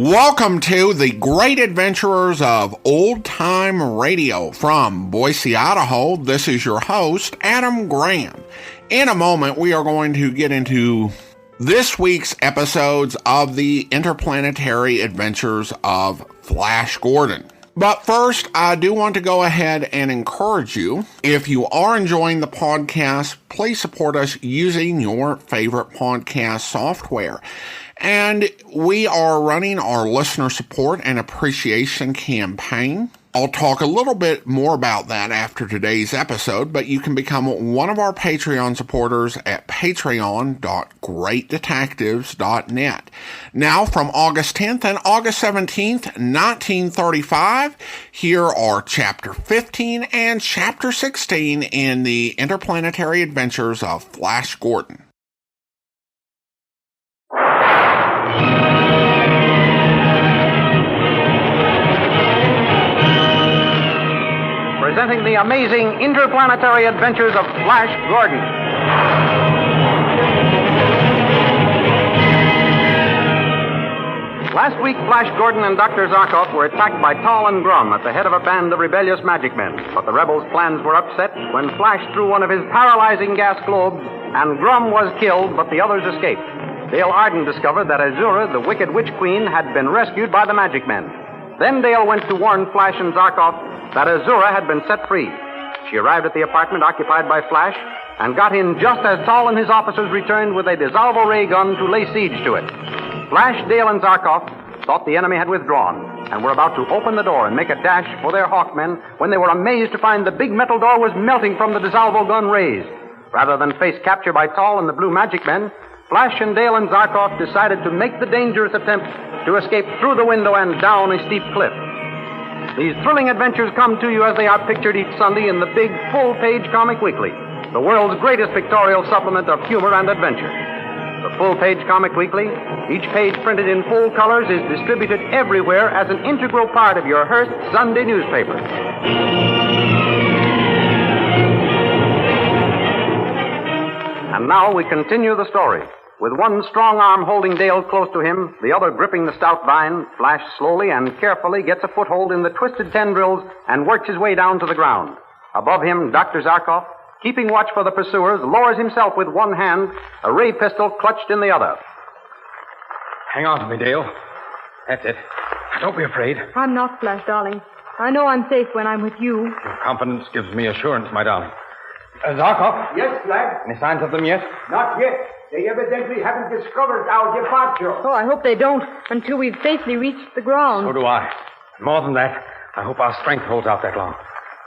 Welcome to the Great Adventurers of Old Time Radio from Boise, Idaho. This is your host, Adam Graham. In a moment, we are going to get into this week's episodes of the Interplanetary Adventures of Flash Gordon. But first, I do want to go ahead and encourage you, if you are enjoying the podcast, please support us using your favorite podcast software. And we are running our listener support and appreciation campaign. I'll talk a little bit more about that after today's episode, but you can become one of our Patreon supporters at patreon.greatdetectives.net. Now, from August 10th and August 17th, 1935, here are Chapter 15 and Chapter 16 in the Interplanetary Adventures of Flash Gordon. Presenting the amazing interplanetary adventures of Flash Gordon. Last week, Flash Gordon and Dr. Zarkoff were attacked by Tall and Grum at the head of a band of rebellious magic men. But the rebels' plans were upset when Flash threw one of his paralyzing gas globes, and Grum was killed, but the others escaped. Dale Arden discovered that Azura, the wicked witch queen, had been rescued by the magic men. Then Dale went to warn Flash and Zarkoff that Azura had been set free. She arrived at the apartment occupied by Flash and got in just as Tall and his officers returned with a dissolvo ray gun to lay siege to it. Flash, Dale, and Zarkoff thought the enemy had withdrawn and were about to open the door and make a dash for their Hawkmen when they were amazed to find the big metal door was melting from the dissolvo gun rays. Rather than face capture by Tall and the blue magic men, Flash and Dale and Zarkoff decided to make the dangerous attempt to escape through the window and down a steep cliff. These thrilling adventures come to you as they are pictured each Sunday in the big, full-page Comic Weekly, the world's greatest pictorial supplement of humor and adventure. The full-page Comic Weekly, each page printed in full colors, is distributed everywhere as an integral part of your Hearst Sunday newspaper. And now we continue the story. With one strong arm holding Dale close to him, the other gripping the stout vine, Flash slowly and carefully gets a foothold in the twisted tendrils and works his way down to the ground. Above him, Dr. Zarkoff, keeping watch for the pursuers, lowers himself with one hand, a ray pistol clutched in the other. Hang on to me, Dale. That's it. Don't be afraid. I'm not, Flash, darling. I know I'm safe when I'm with you. Your confidence gives me assurance, my darling. Zarkoff? Yes, Flash? Any signs of them yet? Not yet. They evidently haven't discovered our departure. Oh, I hope they don't until we've safely reached the ground. So do I. More than that, I hope our strength holds out that long.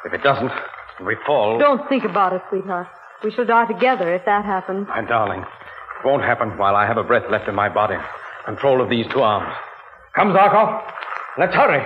If it doesn't, and we fall... Don't think about it, sweetheart. We shall die together if that happens. My darling, it won't happen while I have a breath left in my body. Control of these two arms. Come, Zarkoff. Let's hurry.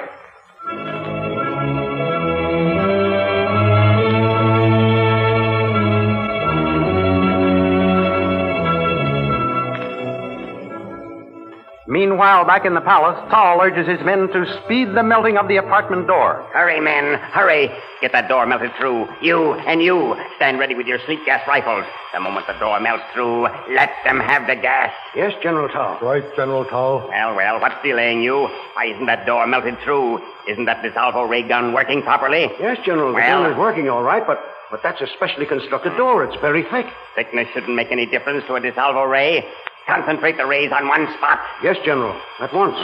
Meanwhile, back in the palace, Tall urges his men to speed the melting of the apartment door. Hurry, men, hurry. Get that door melted through. You and you, stand ready with your sleep gas rifles. The moment the door melts through, let them have the gas. Yes, General Tall. Right, General Tall. Well, what's delaying you? Why isn't that door melted through? Isn't that dissolvo ray gun working properly? Yes, General, the gun is working all right, but that's a specially constructed door. It's very thick. Thickness shouldn't make any difference to a dissolvo ray. Concentrate the rays on one spot. Yes, General, at once.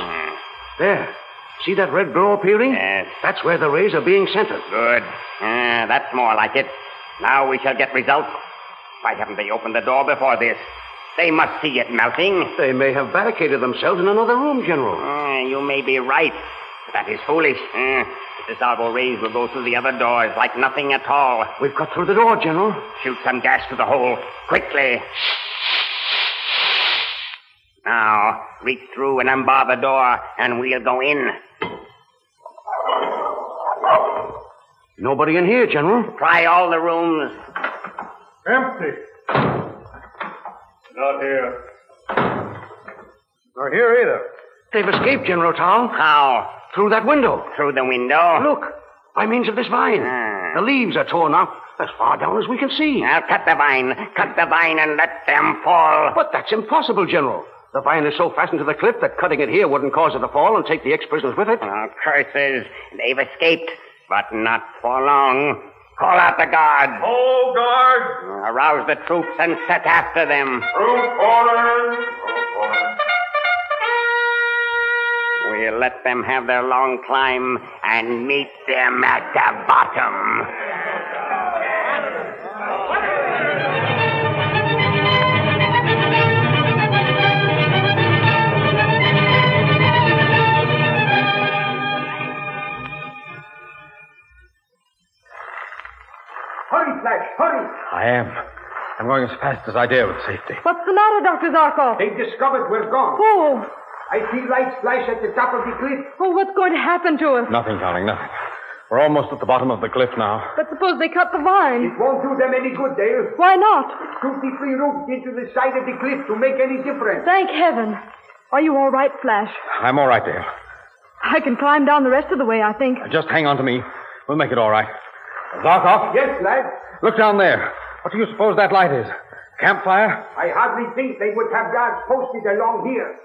There. See that red glow appearing? Yes. That's where the rays are being centered. Good. That's more like it. Now we shall get results. Why haven't they opened the door before this? They must see it melting. They may have barricaded themselves in another room, General. You may be right. But that is foolish. The dissolvo rays will go through the other doors like nothing at all. We've cut through the door, General. Shoot some gas to the hole. Quickly. Now, reach through and unbar the door, and we'll go in. Nobody in here, General. Try all the rooms. Empty. Not here. Nor here either. They've escaped, General Tall. How? Through that window. Through the window? Look, by means of this vine. The leaves are torn off as far down as we can see. Now, cut the vine, and let them fall. But that's impossible, General. The vine is so fastened to the cliff that cutting it here wouldn't cause it to fall and take the ex-prisoners with it. Oh, curses. They've escaped, but not for long. Call out the guards. Oh, guard! Arouse the troops and set after them. Troop orders! We'll let them have their long climb and meet them at the bottom. Hurry, Flash, hurry! I am. I'm going as fast as I dare with safety. What's the matter, Dr. Zarkoff? They discovered we're gone. Oh, I see lights flash at the top of the cliff. oh, what's going to happen to us? Nothing, darling, nothing. We're almost at the bottom of the cliff now. But suppose they cut the vine. It won't do them any good, Dale. Why not? Shoot the free route into the side of the cliff to make any difference. Thank heaven. Are you all right, Flash? I'm all right, Dale. I can climb down the rest of the way, I think. Just hang on to me. We'll make it all right. Zarkoff? Yes, lad. Look down there. What do you suppose that light is? Campfire? I hardly think they would have guards posted along here.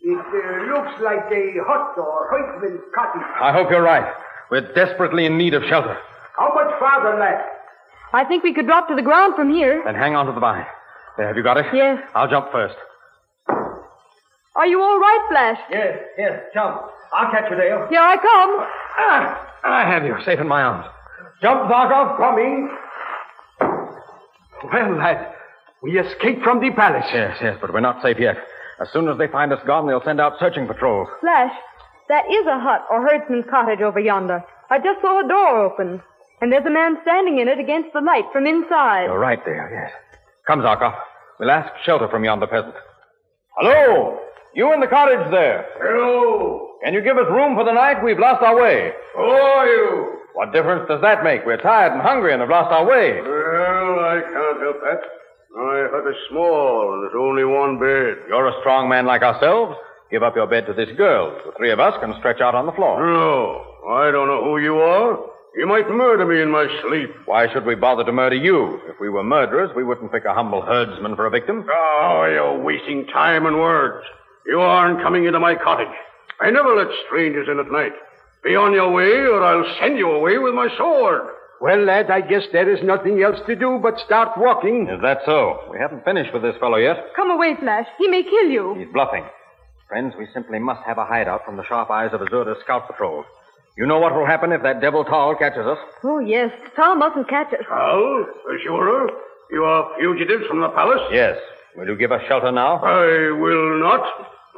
It looks like a hut or herdsman's cottage. I hope you're right. We're desperately in need of shelter. How much farther, lad? I think we could drop to the ground from here. Then hang on to the vine. There, have you got it? Yes. I'll jump first. Are you all right, Flash? Yes, jump. I'll catch you, Dale. Here I come. I have you safe in my arms. Jump, Zarkoff. Coming. Well, lad, we escaped from the palace. Yes, but we're not safe yet. As soon as they find us gone, they'll send out searching patrols. Flash, that is a hut or herdsman's cottage over yonder. I just saw a door open, and there's a man standing in it against the light from inside. You're right there, yes. Come, Zarkoff. We'll ask shelter from yonder peasant. Hello! You in the cottage there. Hello! Can you give us room for the night? We've lost our way. Who are you? What difference does that make? We're tired and hungry and have lost our way. Well, I can't help that. My hut is small, and there's only one bed. You're a strong man like ourselves. Give up your bed to this girl. The three of us can stretch out on the floor. No, I don't know who you are. You might murder me in my sleep. Why should we bother to murder you? If we were murderers, we wouldn't pick a humble herdsman for a victim. Oh, you're wasting time and words. You aren't coming into my cottage. I never let strangers in at night. Be on your way, or I'll send you away with my sword. Well, lad, I guess there is nothing else to do but start walking. Is that so? We haven't finished with this fellow yet. Come away, Flash. He may kill you. He's bluffing. Friends, we simply must have a hideout from the sharp eyes of Azura's scout patrol. You know what will happen if that devil Tal catches us? Oh, yes. Tom mustn't catch us. Well, Azura, you are fugitives from the palace? Yes. Will you give us shelter now? I will not.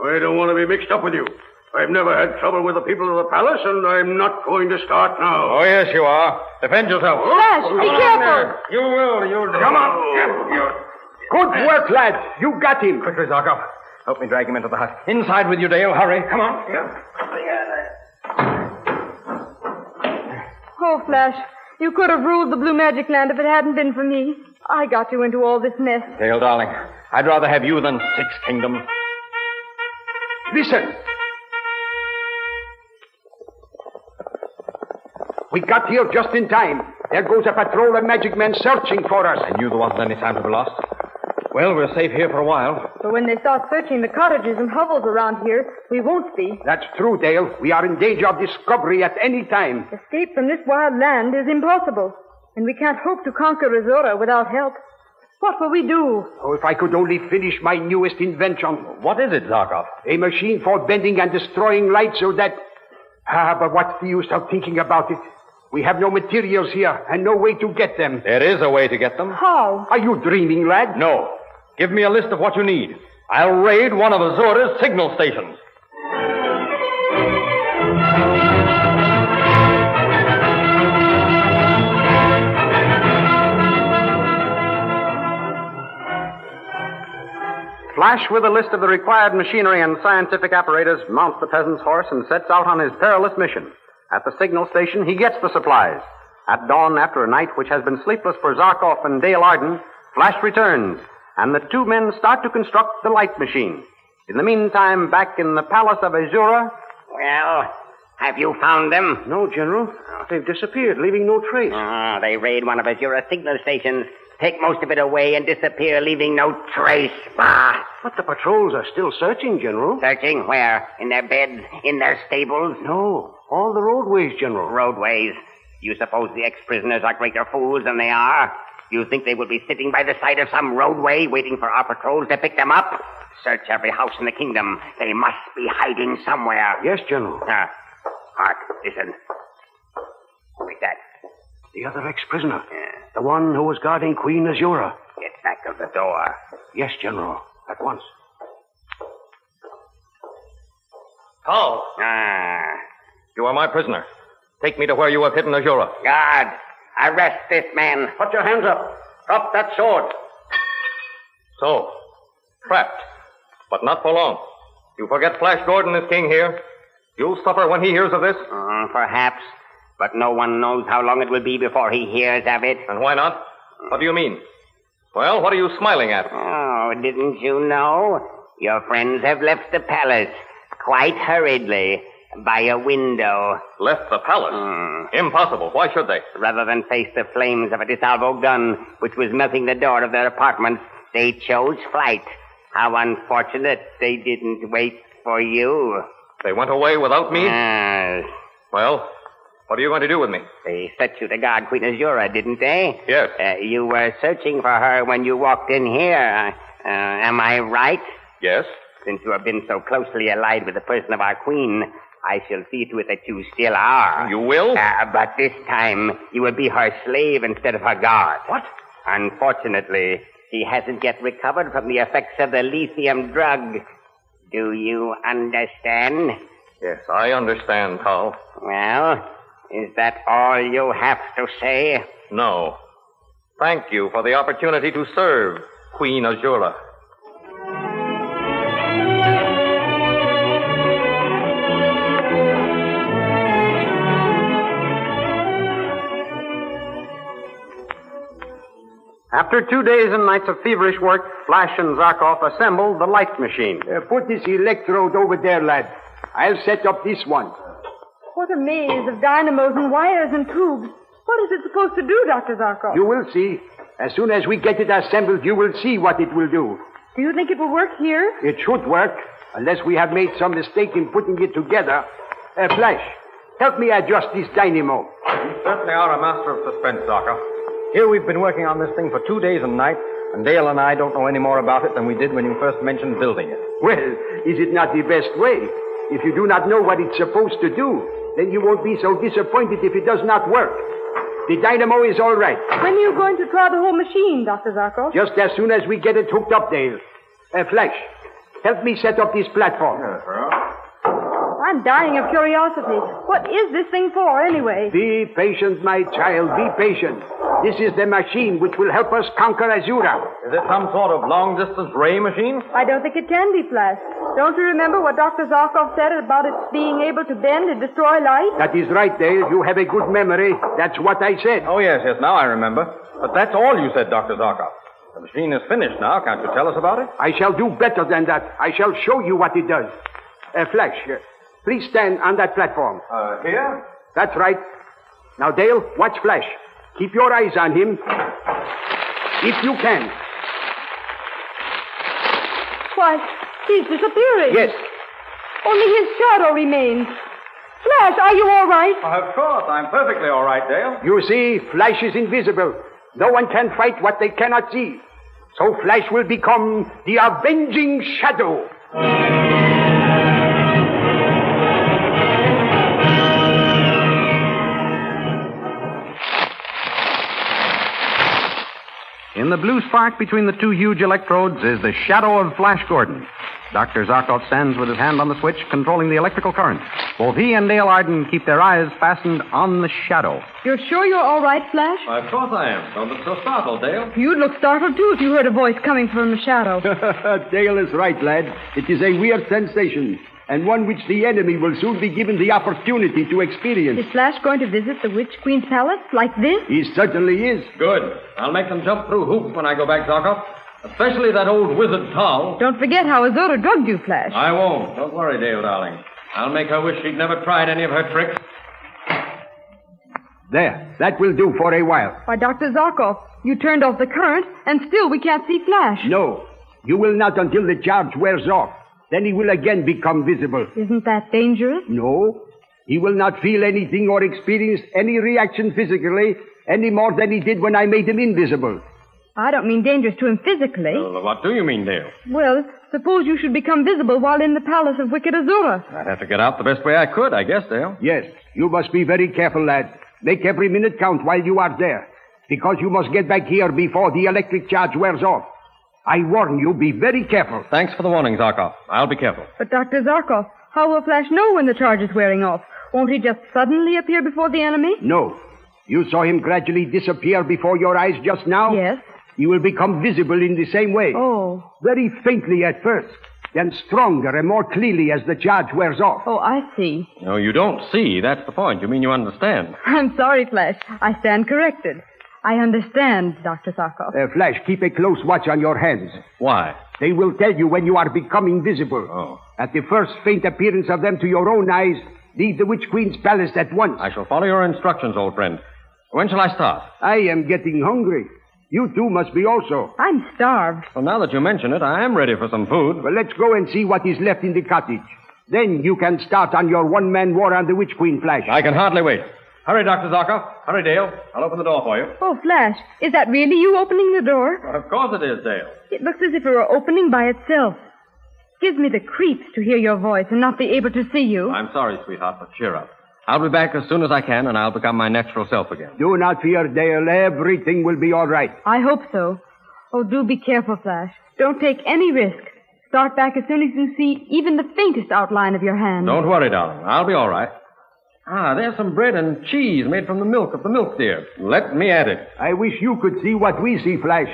I don't want to be mixed up with you. I've never had trouble with the people of the palace, and I'm not going to start now. Oh, yes, you are. Defend yourself. Flash, be careful. You will. Come on. Good work, lad. You got him. Quickly, Zarkoff. Help me drag him into the hut. Inside with you, Dale. Hurry. Come on. Oh, Flash, you could have ruled the Blue Magic Land if it hadn't been for me. I got you into all this mess. Dale, darling, I'd rather have you than 6 kingdoms. Listen. We got here just in time. There goes a patrol of magic men searching for us. I knew there wasn't any time to be lost. Well, we're safe here for a while. But when they start searching the cottages and hovels around here, we won't be. That's true, Dale. We are in danger of discovery at any time. Escape from this wild land is impossible, and we can't hope to conquer Azura without help. What will we do? Oh, if I could only finish my newest invention. What is it, Zarkoff? A machine for bending and destroying light so that... but what's the use of thinking about it? We have no materials here and no way to get them. There is a way to get them. How? Are you dreaming, lad? No. Give me a list of what you need. I'll raid one of Azura's signal stations. Flash, with a list of the required machinery and scientific apparatus, mounts the peasant's horse and sets out on his perilous mission. At the signal station, he gets the supplies. At dawn, after a night which has been sleepless for Zarkoff and Dale Arden, Flash returns, and the two men start to construct the light machine. In the meantime, back in the palace of Azura... Well, have you found them? No, General. They've disappeared, leaving no trace. They raid one of Azura's signal stations, take most of it away, and disappear, leaving no trace. Bah! But the patrols are still searching, General. Searching where? In their beds? In their stables? No, all the roadways, General. Roadways? You suppose the ex-prisoners are greater fools than they are? You think they will be sitting by the side of some roadway waiting for our patrols to pick them up? Search every house in the kingdom. They must be hiding somewhere. Yes, General. Hark, listen. Who is that? The other ex-prisoner. The one who was guarding Queen Azura. Get back of the door. Yes, General. At once. Paul, you are my prisoner. Take me to where you have hidden Azura. Guard, arrest this man. Put your hands up. Drop that sword. So, trapped. But not for long. You forget Flash Gordon is king here. You'll suffer when he hears of this. Perhaps. But no one knows how long it will be before he hears of it. And why not? What do you mean? Well, what are you smiling at? Oh, didn't you know? Your friends have left the palace quite hurriedly by a window. Left the palace? Impossible. Why should they? Rather than face the flames of a DeSalvo gun, which was melting the door of their apartments, they chose flight. How unfortunate they didn't wait for you. They went away without me? Yes. Well, what are you going to do with me? They set you to guard Queen Azura, didn't they? Yes. You were searching for her when you walked in here. Am I right? Yes. Since you have been so closely allied with the person of our queen, I shall see to it that you still are. You will? But this time, you will be her slave instead of her guard. What? Unfortunately, she hasn't yet recovered from the effects of the lithium drug. Do you understand? Yes, I understand, Paul. Well, is that all you have to say? No. Thank you for the opportunity to serve Queen Azura. After 2 days and nights of feverish work, Flash and Zarkoff assembled the light machine. Put this electrode over there, lad. I'll set up this one. What a maze of dynamos and wires and tubes. What is it supposed to do, Dr. Zarkoff? You will see. As soon as we get it assembled, you will see what it will do. Do you think it will work here? It should work, unless we have made some mistake in putting it together. Flash, help me adjust this dynamo. You certainly are a master of suspense, Zarkoff. Here we've been working on this thing for 2 days and nights, and Gale and I don't know any more about it than we did when you first mentioned building it. Well, is it not the best way? If you do not know what it's supposed to do, then you won't be so disappointed if it does not work. The dynamo is all right. When are you going to try the whole machine, Dr. Zarkoff? Just as soon as we get it hooked up, Dale. Flash, help me set up this platform. I'm dying of curiosity. What is this thing for, anyway? Be patient, my child, be patient. This is the machine which will help us conquer Azura. Is it some sort of long-distance ray machine? I don't think it can be, Flash. Don't you remember what Dr. Zarkoff said about it being able to bend and destroy light? That is right, Dale. You have a good memory. That's what I said. Oh, yes, now I remember. But that's all you said, Dr. Zarkoff. The machine is finished now. Can't you tell us about it? I shall do better than that. I shall show you what it does. Flash, please stand on that platform. Here? That's right. Now, Dale, watch Flash. Keep your eyes on him. If you can. Why, he's disappearing. Yes. Only his shadow remains. Flash, are you all right? Of course. I'm perfectly all right, Dale. You see, Flash is invisible. No one can fight what they cannot see. So Flash will become the avenging shadow. In the blue spark between the two huge electrodes is the shadow of Flash Gordon. Dr. Zarkoff stands with his hand on the switch, controlling the electrical current. Both he and Dale Arden keep their eyes fastened on the shadow. You're sure you're all right, Flash? Of course I am. Don't look so startled, Dale. You'd look startled, too, if you heard a voice coming from the shadow. Dale is right, lad. It is a weird sensation, and one which the enemy will soon be given the opportunity to experience. Is Flash going to visit the Witch Queen's palace like this? He certainly is. Good. I'll make them jump through hoops when I go back, Zarkoff. Especially that old wizard Tall. Don't forget how Azura drugged you, Flash. I won't. Don't worry, Dale, darling. I'll make her wish she'd never tried any of her tricks. There. That will do for a while. Why, Dr. Zarkoff, you turned off the current, and still we can't see Flash. No. You will not until the charge wears off. Then he will again become visible. Isn't that dangerous? No. He will not feel anything or experience any reaction physically any more than he did when I made him invisible. I don't mean dangerous to him physically. Well, what do you mean, Dale? Well, suppose you should become visible while in the palace of Wicked Azura. I'd have to get out the best way I could, I guess, Dale. Yes, you must be very careful, lad. Make every minute count while you are there, because you must get back here before the electric charge wears off. I warn you, be very careful. Thanks for the warning, Zarkoff. I'll be careful. But Dr. Zarkoff, how will Flash know when the charge is wearing off? Won't he just suddenly appear before the enemy? No. You saw him gradually disappear before your eyes just now? Yes. He will become visible in the same way. Oh. Very faintly at first, then stronger and more clearly as the charge wears off. Oh, I see. No, you don't see. That's the point. You mean you understand. I'm sorry, Flash. I stand corrected. I understand, Dr. Zarkoff. Flash, keep a close watch on your hands. Why? They will tell you when you are becoming visible. Oh. At the first faint appearance of them to your own eyes, leave the Witch Queen's palace at once. I shall follow your instructions, old friend. When shall I start? I am getting hungry. You too must be also. I'm starved. Well, now that you mention it, I am ready for some food. Well, let's go and see what is left in the cottage. Then you can start on your one-man war on the Witch Queen, Flash. I can hardly wait. Hurry, Dr. Zarkoff. Hurry, Dale. I'll open the door for you. Oh, Flash, is that really you opening the door? Well, of course it is, Dale. It looks as if it were opening by itself. Gives me the creeps to hear your voice and not be able to see you. I'm sorry, sweetheart, but cheer up. I'll be back as soon as I can, and I'll become my natural self again. Do not fear, Dale. Everything will be all right. I hope so. Oh, do be careful, Flash. Don't take any risk. Start back as soon as you see even the faintest outline of your hand. Don't worry, darling. I'll be all right. Ah, there's some bread and cheese made from the milk of the milk deer. Let me at it. I wish you could see what we see, Flash.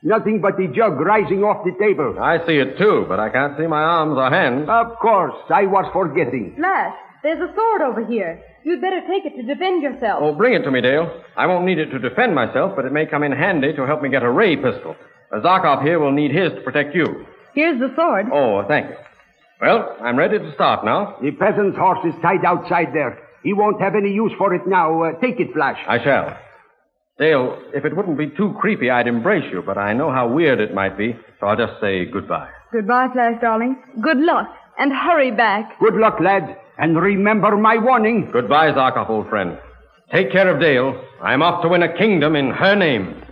Nothing but the jug rising off the table. I see it, too, but I can't see my arms or hands. Of course. I was forgetting. Flash, there's a sword over here. You'd better take it to defend yourself. Oh, bring it to me, Dale. I won't need it to defend myself, but it may come in handy to help me get a ray pistol. Zarkoff here will need his to protect you. Here's the sword. Oh, thank you. Well, I'm ready to start now. The peasant's horse is tied outside there. He won't have any use for it now. Take it, Flash. I shall. Dale, if it wouldn't be too creepy, I'd embrace you, but I know how weird it might be, so I'll just say goodbye. Goodbye, Flash, darling. Good luck, and hurry back. Good luck, lad. And remember my warning. Goodbye, Zarkoff, old friend. Take care of Dale. I'm off to win a kingdom in her name.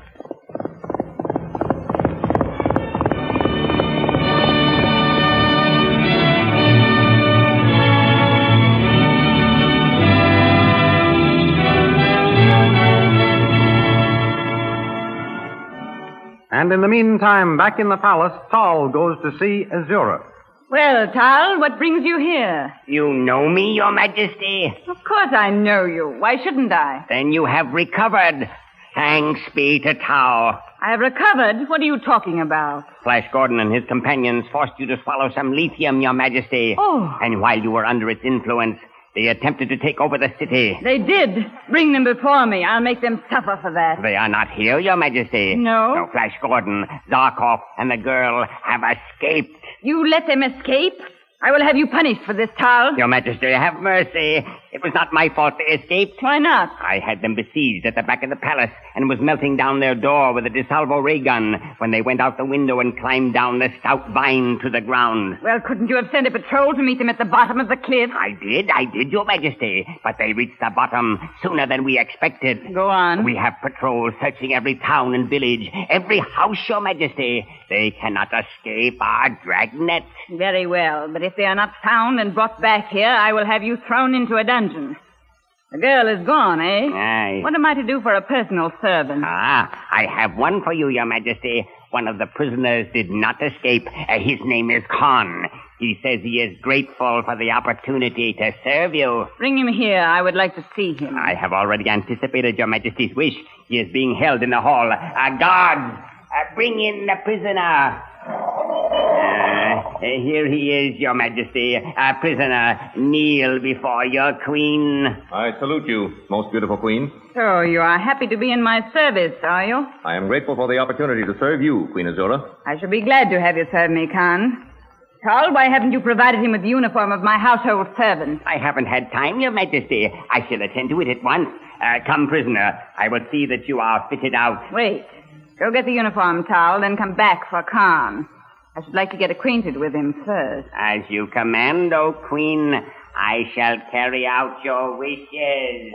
And in the meantime, back in the palace, Tal goes to see Azura. Well, Tal, what brings you here? You know me, Your Majesty? Of course I know you. Why shouldn't I? Then you have recovered. Thanks be to Tau. I have recovered? What are you talking about? Flash Gordon and his companions forced you to swallow some lithium, Your Majesty. Oh. And while you were under its influence, they attempted to take over the city. They did. Bring them before me. I'll make them suffer for that. They are not here, Your Majesty. No? No, Flash Gordon, Zarkoff, and the girl have escaped. You let them escape? I will have you punished for this, Tal. Your Majesty, have mercy. It was not my fault they escaped. Why not? I had them besieged at the back of the palace and was melting down their door with a DeSalvo ray gun when they went out the window and climbed down the stout vine to the ground. Well, couldn't you have sent a patrol to meet them at the bottom of the cliff? I did, Your Majesty. But they reached the bottom sooner than we expected. Go on. We have patrols searching every town and village, every house, Your Majesty. They cannot escape our dragnet. Very well, but if they are not found and brought back here, I will have you thrown into a dungeon. The girl is gone, eh? Aye. What am I to do for a personal servant? I have one for you, Your Majesty. One of the prisoners did not escape. His name is Khan. He says he is grateful for the opportunity to serve you. Bring him here. I would like to see him. I have already anticipated Your Majesty's wish. He is being held in the hall. Guards, bring in the prisoner. Here he is, Your Majesty. Prisoner, kneel before your queen. I salute you, most beautiful queen. So you are happy to be in my service, are you? I am grateful for the opportunity to serve you, Queen Azura. I shall be glad to have you serve me, Khan. Tal, why haven't you provided him with the uniform of my household servant? I haven't had time, Your Majesty. I shall attend to it at once. Come, prisoner. I will see that you are fitted out. Wait. Go get the uniform, Tal, then come back for Khan. I should like to get acquainted with him first. As you command, O Queen, I shall carry out your wishes.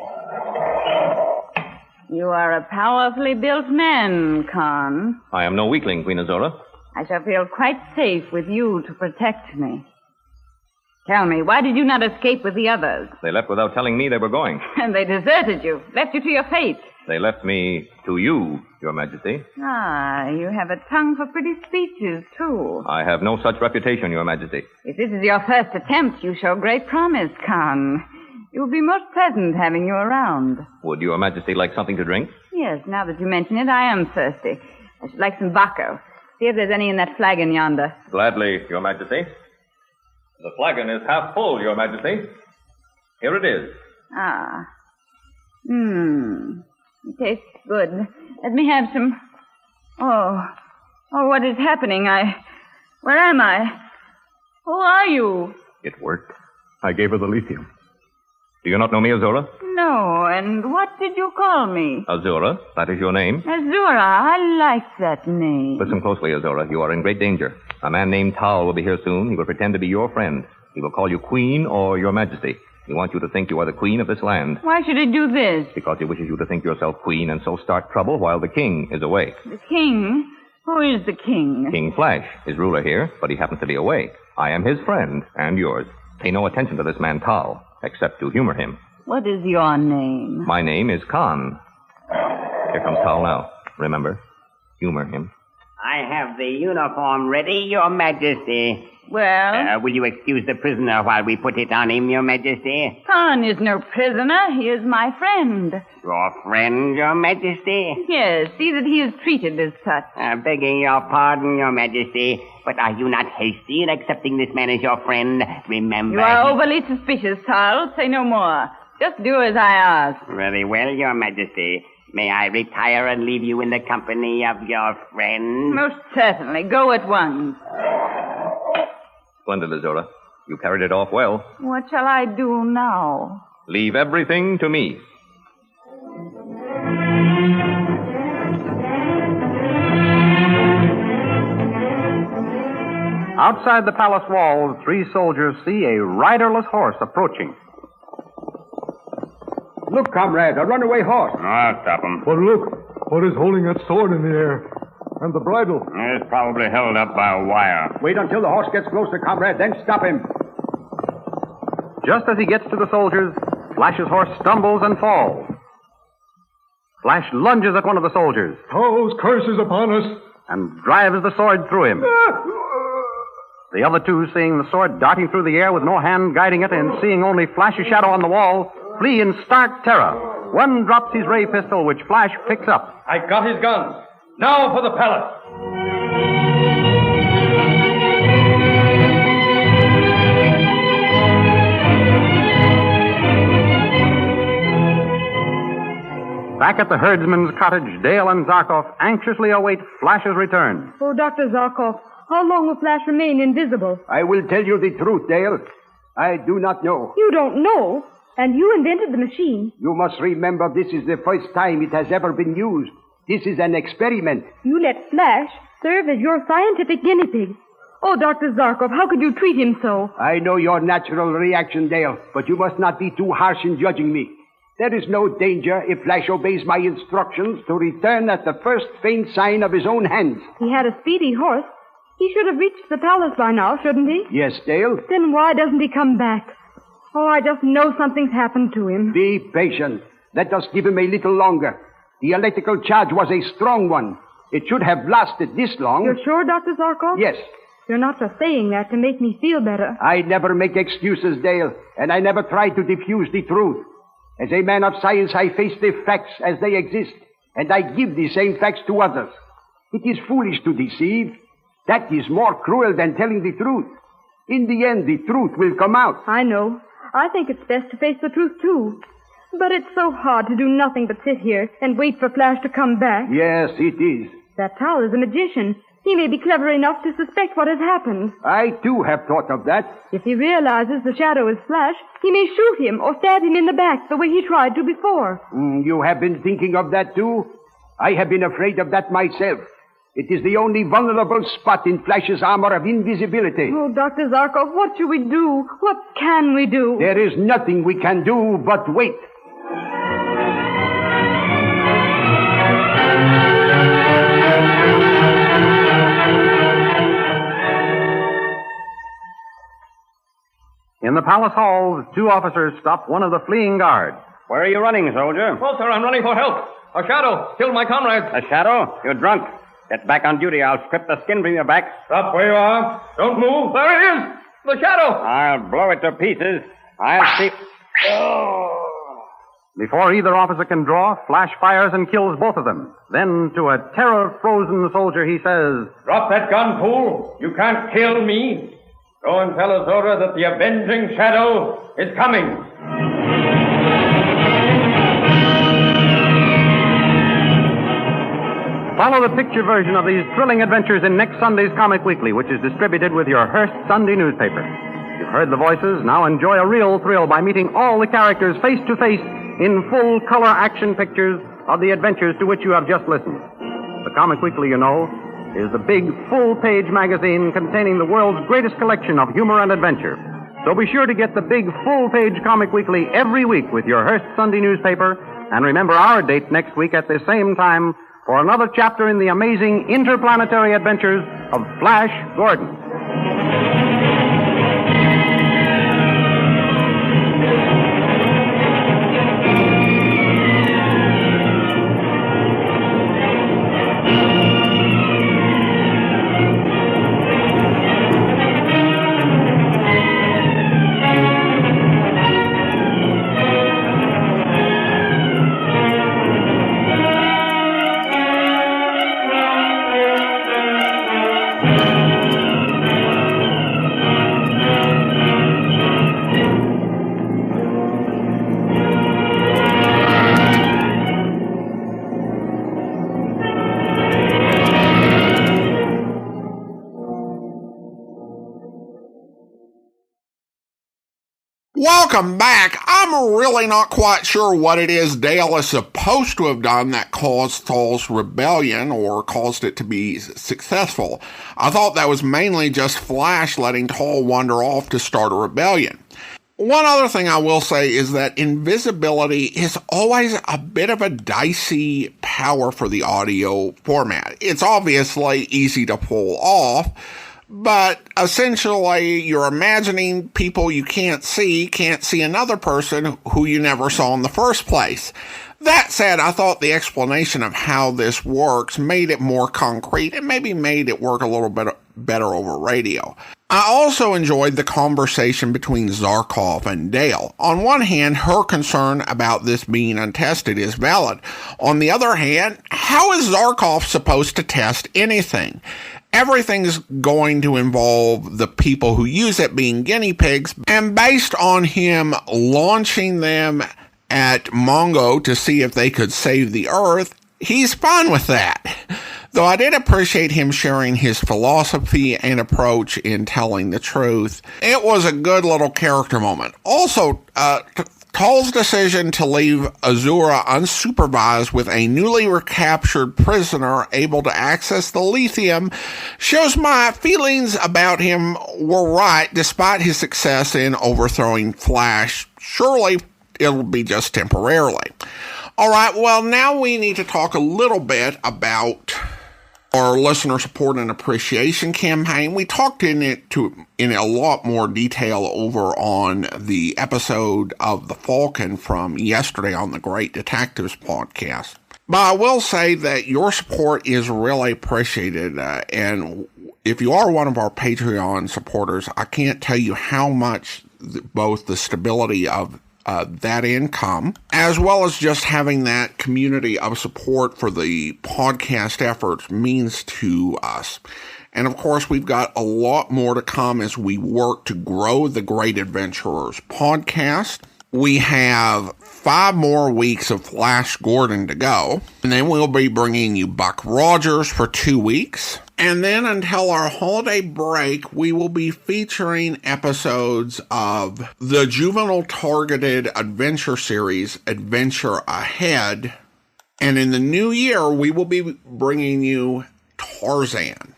You are a powerfully built man, Khan. I am no weakling, Queen Azora. I shall feel quite safe with you to protect me. Tell me, why did you not escape with the others? They left without telling me they were going. And they deserted you, left you to your fate. They left me to you, Your Majesty. Ah, you have a tongue for pretty speeches, too. I have no such reputation, Your Majesty. If this is your first attempt, you show great promise, Khan. It will be most pleasant having you around. Would Your Majesty like something to drink? Yes, now that you mention it, I am thirsty. I should like some Baco. See if there's any in that flagon yonder. Gladly, Your Majesty. The flagon is half full, Your Majesty. Here it is. Ah. It tastes good. Let me have some. Oh, what is happening? Where am I? Who are you? It worked. I gave her the lithium. Do you not know me, Azora? No, and what did you call me? Azora, that is your name. Azura, I like that name. Listen closely, Azora. You are in great danger. A man named Tal will be here soon. He will pretend to be your friend. He will call you Queen or Your Majesty. He wants you to think you are the Queen of this land. Why should he do this? Because he wishes you to think yourself Queen and so start trouble while the King is away. The King? Who is the King? King Flash is ruler here, but he happens to be away. I am his friend and yours. Pay no attention to this man Tal, except to humor him. What is your name? My name is Khan. Here comes Tal now. Remember, humor him. I have the uniform ready, Your Majesty. Well? Will you excuse the prisoner while we put it on him, Your Majesty? Khan is no prisoner. He is my friend. Your friend, Your Majesty? Yes, see that he is treated as such. Begging your pardon, Your Majesty, but are you not hasty in accepting this man as your friend? Remember... You are overly suspicious, Tal. Say no more. Just do as I ask. Very well, Your Majesty. May I retire and leave you in the company of your friend? Most certainly. Go at once. Splendid, Azora. You carried it off well. What shall I do now? Leave everything to me. Outside the palace walls, 3 soldiers see a riderless horse approaching. Look, comrade, a runaway horse. I'll stop him. But look, what is holding that sword in the air? And the bridle? It's probably held up by a wire. Wait until the horse gets closer, comrade, then stop him. Just as he gets to the soldiers, Flash's horse stumbles and falls. Flash lunges at one of the soldiers. Those curses upon us. And drives the sword through him. The other 2, seeing the sword darting through the air with no hand guiding it and seeing only Flash's shadow on the wall, flee in stark terror. One drops his ray pistol, which Flash picks up. I got his guns. Now for the palace. Back at the herdsman's cottage, Dale and Zarkoff anxiously await Flash's return. Oh, Dr. Zarkoff, how long will Flash remain invisible? I will tell you the truth, Dale. I do not know. You don't know? And you invented the machine. You must remember this is the first time it has ever been used. This is an experiment. You let Flash serve as your scientific guinea pig. Oh, Dr. Zarkoff, how could you treat him so? I know your natural reaction, Dale, but you must not be too harsh in judging me. There is no danger if Flash obeys my instructions to return at the first faint sign of his own hands. He had a speedy horse. He should have reached the palace by now, shouldn't he? Yes, Dale. Then why doesn't he come back? Oh, I just know something's happened to him. Be patient. Let us give him a little longer. The electrical charge was a strong one. It should have lasted this long. You're sure, Dr. Zarkoff? Yes. You're not just saying that to make me feel better. I never make excuses, Dale, and I never try to diffuse the truth. As a man of science, I face the facts as they exist, and I give the same facts to others. It is foolish to deceive. That is more cruel than telling the truth. In the end, the truth will come out. I know. I think it's best to face the truth, too. But it's so hard to do nothing but sit here and wait for Flash to come back. Yes, it is. That Tal is a magician. He may be clever enough to suspect what has happened. I, too, have thought of that. If he realizes the shadow is Flash, he may shoot him or stab him in the back the way he tried to before. You have been thinking of that, too? I have been afraid of that myself. It is the only vulnerable spot in Flash's armor of invisibility. Oh, Dr. Zarkoff, what should we do? What can we do? There is nothing we can do but wait. In the palace halls, two officers stopped one of the fleeing guards. Where are you running, soldier? Oh, sir, I'm running for help. A shadow killed my comrades. A shadow? You're drunk. Get back on duty. I'll strip the skin from your back. Stop where you are. Don't move. There it is. The shadow. I'll blow it to pieces. I'll see. Oh. Before either officer can draw, Flash fires and kills both of them. Then, to a terror-frozen soldier, he says, Drop that gun, fool. You can't kill me. Go and tell Azora that the avenging shadow is coming. Follow the picture version of these thrilling adventures in next Sunday's Comic Weekly, which is distributed with your Hearst Sunday newspaper. You've heard the voices. Now enjoy a real thrill by meeting all the characters face to face in full color action pictures of the adventures to which you have just listened. The Comic Weekly, you know, is the big full-page magazine containing the world's greatest collection of humor and adventure. So be sure to get the big full-page Comic Weekly every week with your Hearst Sunday newspaper. And remember our date next week at the same time for another chapter in the amazing interplanetary adventures of Flash Gordon. Welcome back. I'm really not quite sure what it is Dale is supposed to have done that caused Thal's rebellion or caused it to be successful. I thought that was mainly just Flash letting Thal wander off to start a rebellion. One other thing I will say is that invisibility is always a bit of a dicey power for the audio format. It's obviously easy to pull off, but essentially you're imagining people you can't see another person who you never saw in the first place. That said, I thought the explanation of how this works made it more concrete and maybe made it work a little bit better over radio. I also enjoyed the conversation between Zarkoff and Dale. On one hand, her concern about this being untested is valid. On the other hand, how is Zarkoff supposed to test anything? Everything's going to involve the people who use it being guinea pigs, and based on him launching them at Mongo to see if they could save the Earth, he's fine with that. Though I did appreciate him sharing his philosophy and approach in telling the truth. It was a good little character moment. Also, Thal's decision to leave Azura unsupervised with a newly recaptured prisoner able to access the lithium shows my feelings about him were right despite his success in overthrowing Flash. Surely it'll be just temporarily. All right, well, now we need to talk a little bit about our listener support and appreciation campaign. We talked in a lot more detail over on the episode of The Falcon from yesterday on the Great Detectives podcast. But I will say that your support is really appreciated, and if you are one of our Patreon supporters, I can't tell you how much both the stability of that income, as well as just having that community of support for the podcast efforts means to us. And of course, we've got a lot more to come as we work to grow the Great Adventurers podcast. We have 5 more weeks of Flash Gordon to go, and then we'll be bringing you Buck Rogers for 2 weeks. And then until our holiday break, we will be featuring episodes of the juvenile targeted adventure series, Adventure Ahead. And in the new year, we will be bringing you Tarzan.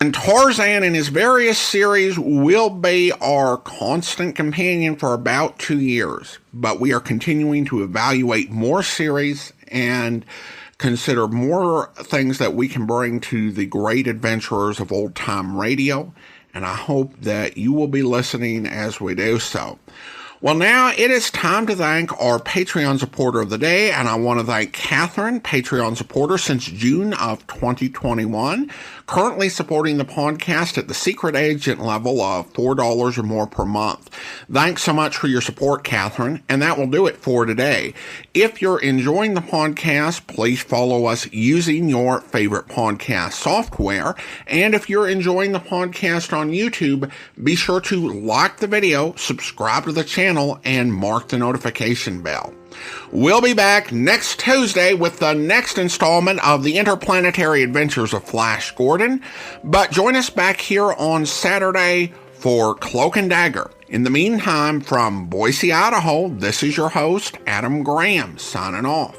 And Tarzan in his various series will be our constant companion for about 2 years. But we are continuing to evaluate more series and consider more things that we can bring to the great adventurers of old-time radio. And I hope that you will be listening as we do so. Well, now it is time to thank our Patreon supporter of the day, and I want to thank Catherine, Patreon supporter since June of 2021, currently supporting the podcast at the secret agent level of $4 or more per month. Thanks so much for your support, Catherine, and that will do it for today. If you're enjoying the podcast, please follow us using your favorite podcast software, and if you're enjoying the podcast on YouTube, be sure to like the video, subscribe to the channel, and mark the notification bell. We'll be back next Tuesday with the next installment of the Interplanetary Adventures of Flash Gordon, but join us back here on Saturday for Cloak and Dagger. In the meantime, from Boise, Idaho, this is your host, Adam Graham, signing off.